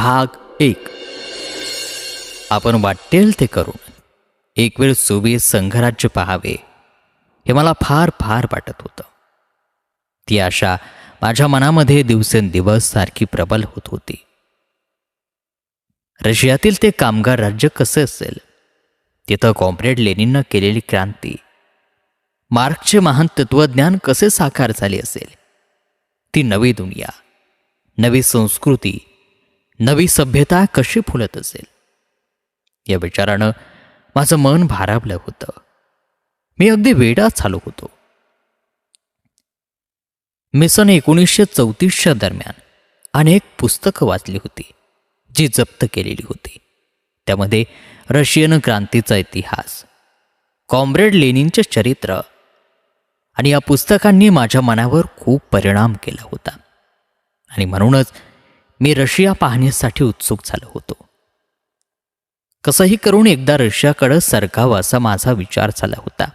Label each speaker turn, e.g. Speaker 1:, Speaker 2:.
Speaker 1: भाग 1. आपण वाटेल ते करून एक वेळ सोव्हिएत संघराज्य पाहावे हे मला फार फार वाटत होतं. ती आशा माझ्या मनामध्ये दिवसेंदिवस सारखी प्रबल होत होती. रशियातील ते कामगार राज्य कसे असेल, तिथं कॉम्रेड लेनिननं केलेली क्रांती, मार्क्सचे महान तत्वज्ञान कसे साकार झाले असेल, ती नवी दुनिया, नवी संस्कृती, नवी सभ्यता कशी फुलत असेल, या विचारानं माझं मन भारावलं होतं. मी अगदी वेडा झालो होतो. मी सन 1934च्या दरम्यान अनेक पुस्तकं वाचली होती जी जप्त केलेली होती. त्यामध्ये रशियन क्रांतीचा इतिहास, कॉम्रेड लेनिनचे चरित्र, आणि या पुस्तकांनी माझ्या मनावर खूप परिणाम केला होता. आणि म्हणूनच मी रशिया पाहण्यासाठी उत्सुक झालो होतो. कसंही करून एकदा रशियाकडं सरकावं असा माझा विचार झाला होता.